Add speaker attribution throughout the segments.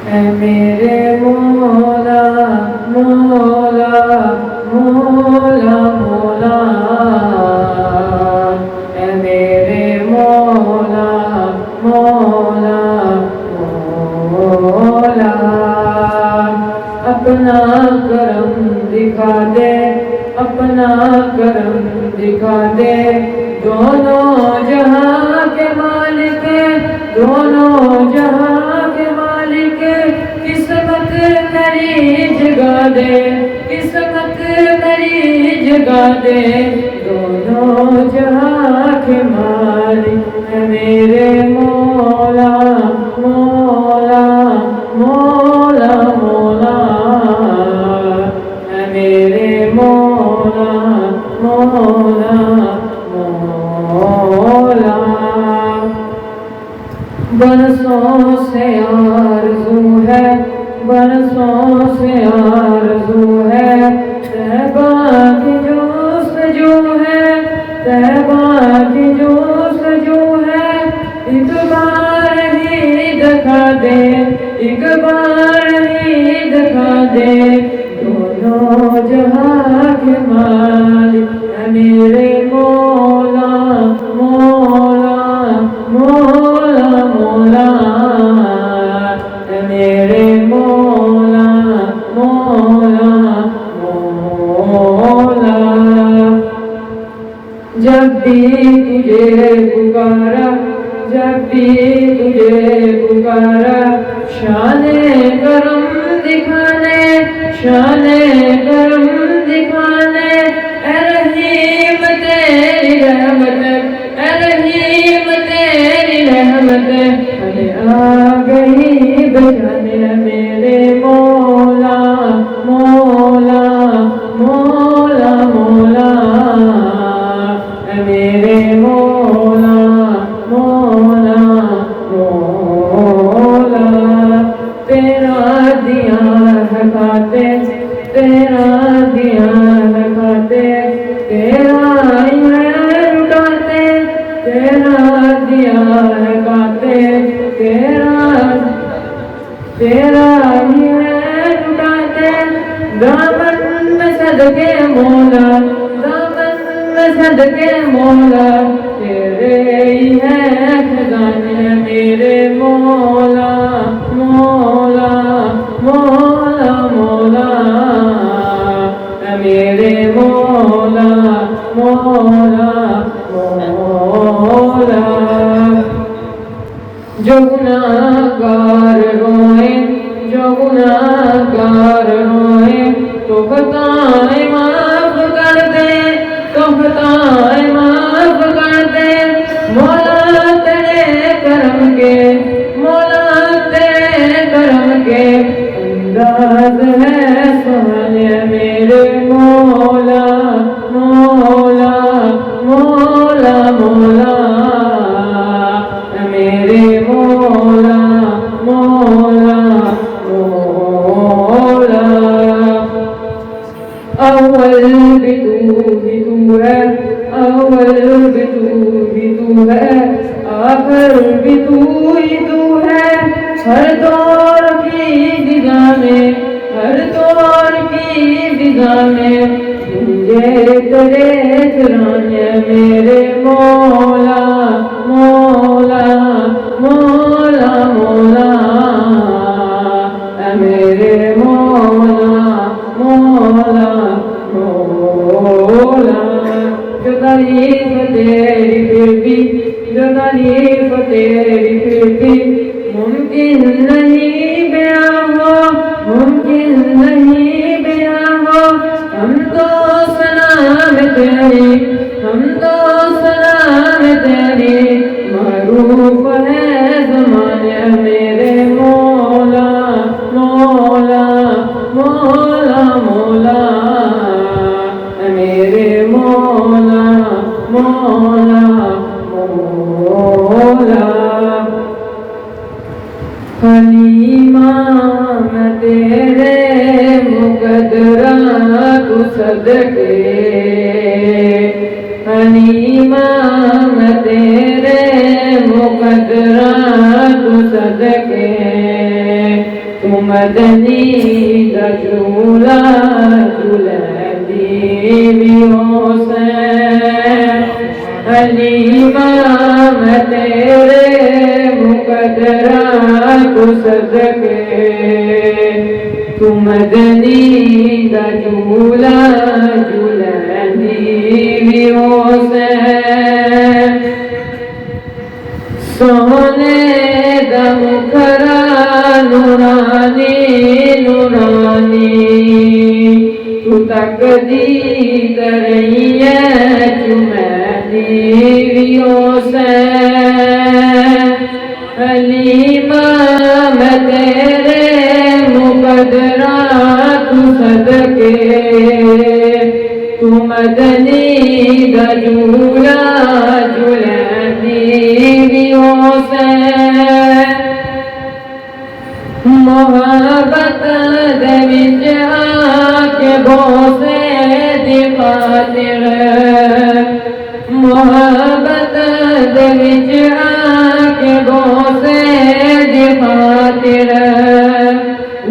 Speaker 1: ऐ मेरे मौला मौला मौला मौला, ऐ मेरे मौला मौला मौला। अपना करम दिखा दे, अपना करम दिखा दे, दोनों जहां के मालिक, दोनों जहां के मालिक। किस्मत मेरी जगा दे, किस्मत मेरी जगा दे, दोनों जहां के मालिक। मेरे मौला मौला मौला मौला, मेरे मौला मौला मौला। बरसों से आरज़ू है, बरसों से आरज़ू है, तैबा की जोस्तजू है, तैबा की जोस्तजू है। एक बार ही दिखा दे, एक बार ही दिखा दे, दोनों जहां के मालिक। मेरे मौला मौला मौला मौला, मेरे मौला मौला मौला। जब भी तुझे पुकारा, जब भी तुझे पुकारा, शाने करम दिखाने, शाने करम दिखाने। ऐ रहीम तेरी रहमत, ऐ रहीम तेरी रहमत, अरे आ गई बचाने। मेरे मौला मौला मौला मौला, मेरे मौला मौला मौला। तेरा दिया है खाते, तेरा दिया है खाते, तेरा ही है लुटाते, तेरा दिया है खाते, तेरा ही है लुटाते। दामन में सदके मौला, दामन में सदके मौला, तेरे ही है खजाने। मेरे मौला मौला मौला मौला, मेरे मौला मौला मौला। जो गुनाहगार रोए, जो गुनाहगार रोए, तो खताएं माफ कर दे, तो खताएं माफ कर दे। मौला तेरे करम के, मौला तेरे करम के अंदाज है सुहाने। मेरे मौला मौला मौला मौला, मेरे मौला मौला मौला। अव्वल भी तू है, अव्वल भी तू है, आखिर भी तू है। हर दौर की फिजा में, हर दौर की फिजा में मुझे तेरे तराने। मेरे मौला मौला मौला मौला, मेरे मौला मौला मौला। जो तारीफ तेरी फिर भी, जो तारीफ तेरी फिर भी, मुमकिन नहीं बयां हो, मुमकिन नहीं बयां हो। हम तो सलाम तेरी, हम तो सलाम तेरी, मरूफ है ज़माने। मेरे मौला मौला मौला मौला, मेरे मौला मौला मौला। हलीमा मैं तेरे मुकद्दरा तू सदके, हलीमा मैं तेरे मुकद्दरा तू सदके। मदनी दा झूला झूलदी वियों से हलीमा मैं तेरे मुकदरा तू सदके तू मदनी दा झूला झूलदी वियों से सोने दा मुखरा नूरानी नूरानी तू तकदी तरैया चुमैदी वियों से हलीमा मैं तेरे मुकदरा तू सदके तू मदनी दा झूला झूलदी वियों से मोहब्बत दे विच आके बोसे दी खातिर मोहब्बत दे विच आके बोसे दी खातिर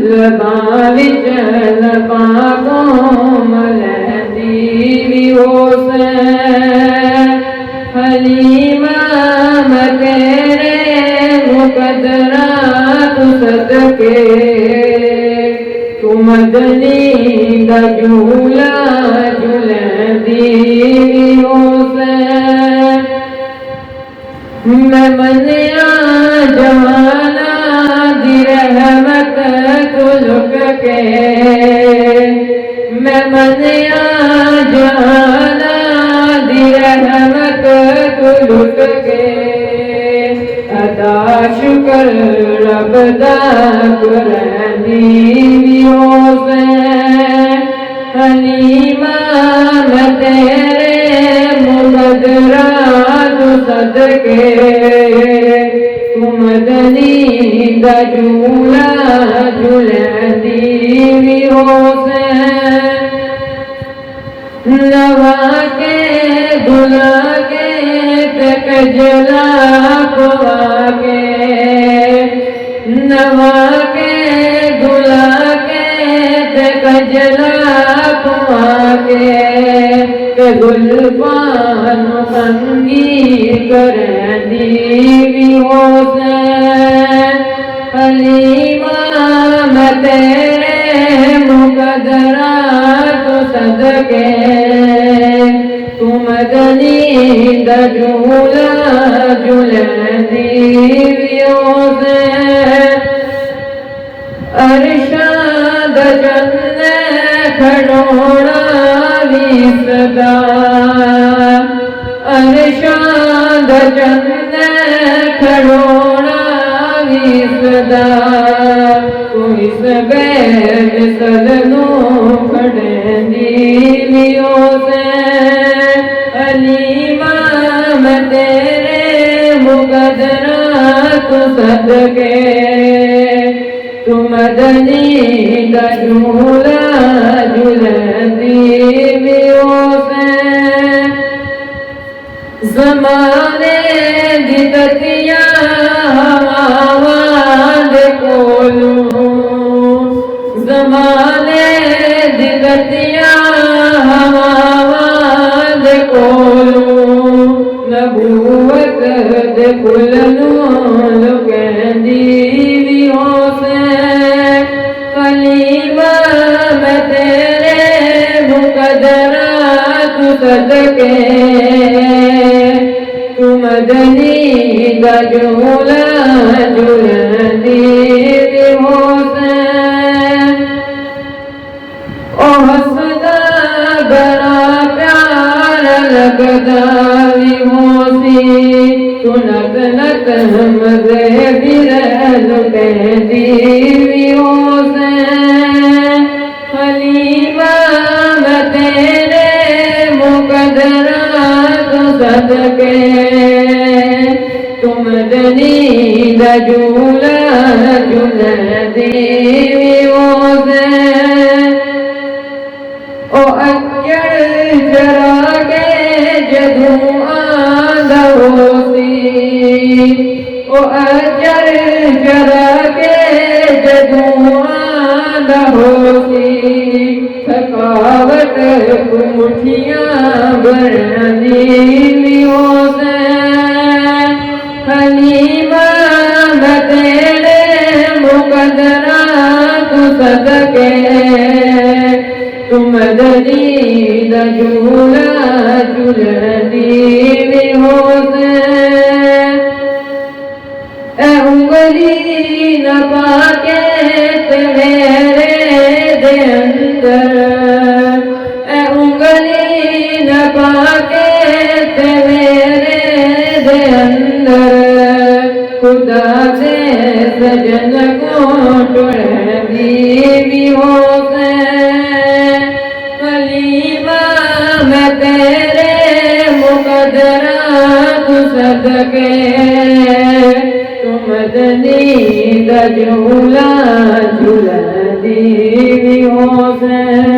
Speaker 1: लबां विच लबां कोमल दी वियों से हलीमा मैं तेरे मुकदरा तू सदके तू मदनी दा झूला झूलदी वियों से मैं मनिया जवाना दी रहमत तू लुक के मैं मनिया जवाना दी रहमत तू लुक के अदा शुक्र रब दा कुरानी वियों से हलीमा मैं तेरे मुकदरा तू सदके तू मदनी दा झूला झूलदी वियों से नवा के दुला के तक जला खुआ के नवा के दुला के तक जला खुआ के गुलपान कंगी करदी वियों से हलीमा मैं तेरे मुकदरा तू सदके तू मदनी दा झूला झूलदी वियों से अरशाद चन्ने खड़ोना भी सदा अरशाद चन्ने खड़ोना भी सदा कोई सबैर सदनों खड़ेंदी वियों से हलीमा मैं तेरे मुकदरा तू सदके तू मदनी दा झूला झूलदी वियों से ज़माने दी ततियां हवावां दे कोलों ज़माने दी ततियां हवावां दे कोलों नबूवत दे फुल नूं लुकैंदी वियों से हलीमा मैं तेरे मुकदरा तू सदके तू मदनी दा झूला झूलदी वियों से ओ हसदा बड़ा प्यार लगदा वियों सी तू नत नत मज़े बिरल कहदी वियों से हलीमा मैं तेरे मुकदरा तू सदके तू मदनी दा झूला झूलदी वियों से ओ अजड़ जरा के जदूं आंदा होसी ओ अजड़ जरा के जदूं आंदा होसी थकावट मुठियां भरण दी होसे हलीमा मैं तेरे मुकदरा तू सदके तू मददी दा झूला झूलन दी होसे उंगली न पाके ते मेरे दे अंदर उंगली न पाके ते मेरे दे अंदर खुदा से सजन को टुरदी भी होसे हलीमा मैं तेरे मुकदरा तू सदके मदनी दा झूला झूलन दी होसे